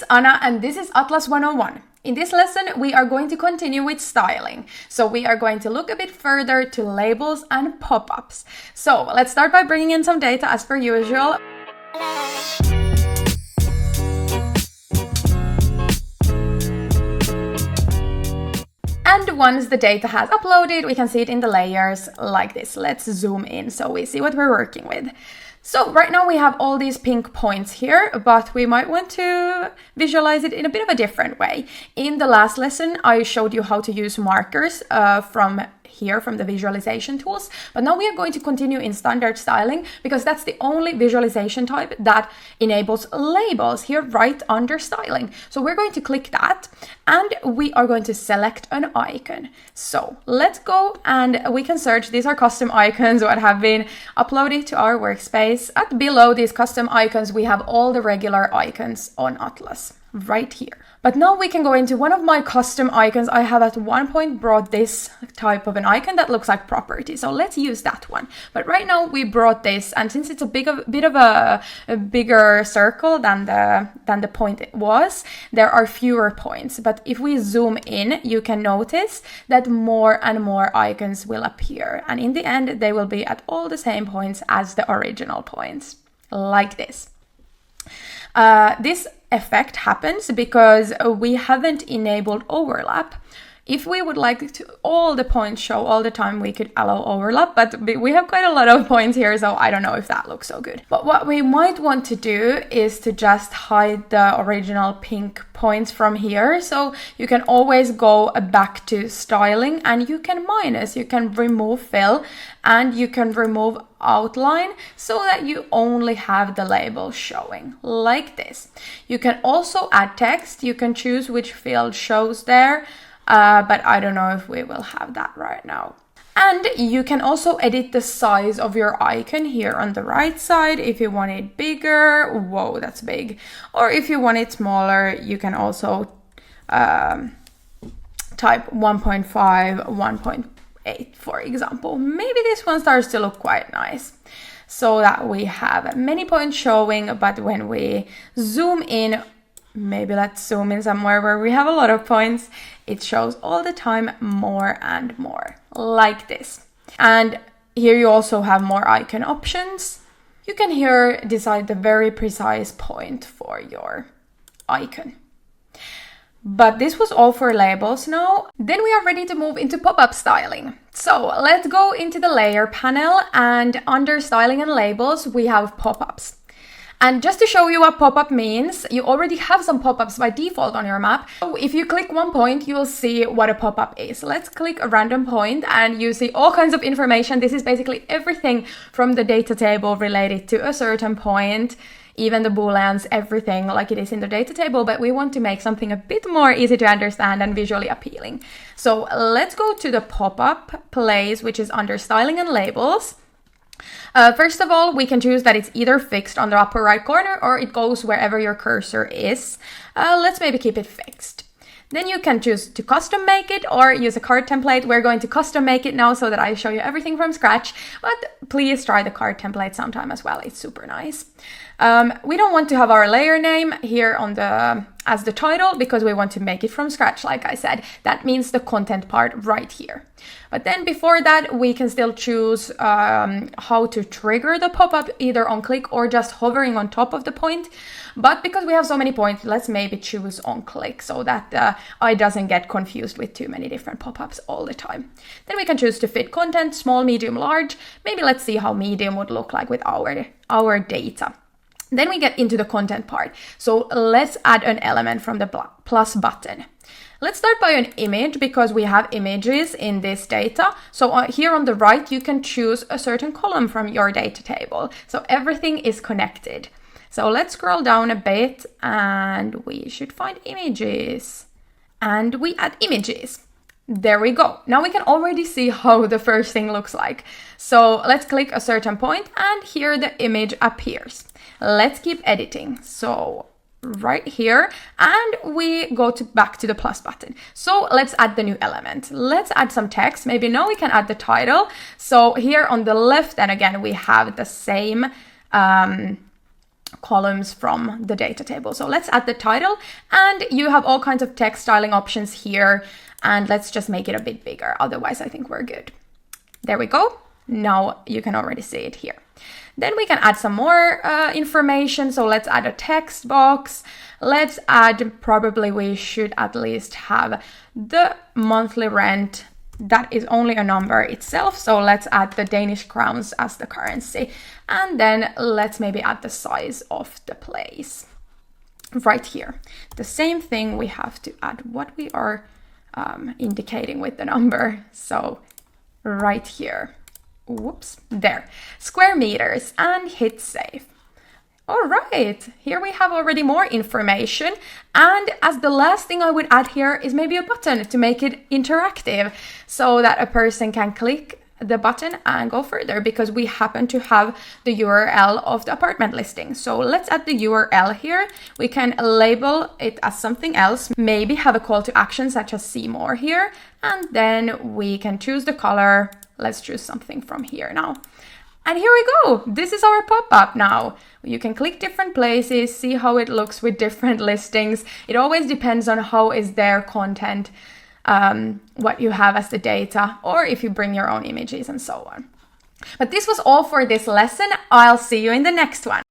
it's Anna and this is Atlas 101. In this lesson, we are going to continue with styling. So we are going to look a bit further to labels and pop-ups. So let's start by bringing in some data as per usual. And once the data has uploaded, we can see it in the layers like this. Let's zoom in so we see what we're working with. So right now we have all these pink points here, but we might want to visualize it in a bit of a different way. In the last lesson, I showed you how to use markers from the visualization tools, but now we are going to continue in standard styling because that's the only visualization type that enables labels here right under styling. So we're going to click that and we are going to select an icon. So let's go and we can search. These are custom icons that have been uploaded to our workspace. At below these custom icons, we have all the regular icons on Atlas right here. But now we can go into one of my custom icons. I have at one point brought this type of an icon that looks like property. So let's use that one. But right now we brought this, and since it's a bit of a bigger circle than the point it was, there are fewer points. But if we zoom in, you can notice that more and more icons will appear. And in the end, they will be at all the same points as the original points, like this. This effect happens because we haven't enabled overlap. If we would like to all the points show all the time, we could allow overlap, but we have quite a lot of points here, so I don't know if that looks so good. But what we might want to do is to just hide the original pink points from here. So you can always go back to styling and you can remove fill and you can remove outline so that you only have the label showing like this. You can also add text. You can choose which field shows there. But I don't know if we will have that right now. And you can also edit the size of your icon here on the right side. If you want it bigger, whoa, that's big. Or if you want it smaller, you can also type 1.5, 1.8, for example. Maybe this one starts to look quite nice. So that we have many points showing, but when we zoom in, maybe let's zoom in somewhere where we have a lot of points. It shows all the time more and more, like this. And here you also have more icon options. You can here decide the very precise point for your icon. But this was all for labels now. Then we are ready to move into pop-up styling. So let's go into the layer panel, and under styling and labels, we have pop-ups. And just to show you what pop-up means, you already have some pop-ups by default on your map. So if you click one point, you'll see what a pop-up is. Let's click a random point and you see all kinds of information. This is basically everything from the data table related to a certain point, even the booleans, everything like it is in the data table, but we want to make something a bit more easy to understand and visually appealing. So let's go to the pop-up place, which is under styling and labels. First of all, we can choose that it's either fixed on the upper right corner or it goes wherever your cursor is. Let's maybe keep it fixed. Then you can choose to custom make it or use a card template. We're going to custom make it now so that I show you everything from scratch, but please try the card template sometime as well. It's super nice. We don't want to have our layer name here on as the title because we want to make it from scratch, like I said. That means the content part right here. But then before that, we can still choose how to trigger the pop-up, either on click or just hovering on top of the point. But because we have so many points, let's maybe choose on click so that the eye doesn't get confused with too many different pop-ups all the time. Then we can choose to fit content, small, medium, large. Maybe let's see how medium would look like with our data. Then we get into the content part. So let's add an element from the plus button. Let's start by an image because we have images in this data. So here on the right, you can choose a certain column from your data table. So everything is connected. So let's scroll down a bit and we should find images. And we add images. There we go. Now we can already see how the first thing looks like. So let's click a certain point and here the image appears. Let's keep editing. So right here and we go back to the plus button. So let's add the new element. Let's add some text. Maybe now we can add the title. So here on the left, and again, we have the same columns from the data table. So let's add the title, and you have all kinds of text styling options here, and let's just make it a bit bigger. Otherwise, I think we're good. There we go. Now you can already see it here. Then we can add some more information. So let's add a text box. Let's add, probably we should at least have the monthly rent. That is only a number itself. So let's add the Danish crowns as the currency. And then let's maybe add the size of the place right here. The same thing, we have to add what we are indicating with the number. So right here. Whoops, there. Square meters, and hit save. All right, here we have already more information. And as the last thing I would add here is maybe a button to make it interactive so that a person can click the button and go further, because we happen to have the URL of the apartment listing. So let's add the URL here. We can label it as something else, maybe have a call to action such as see more here, and then we can choose the color. Let's choose something from here now. And here we go. This is our pop-up now. You can click different places, see how it looks with different listings. It always depends on how is their content, what you have as the data, or if you bring your own images and so on. But this was all for this lesson. I'll see you in the next one.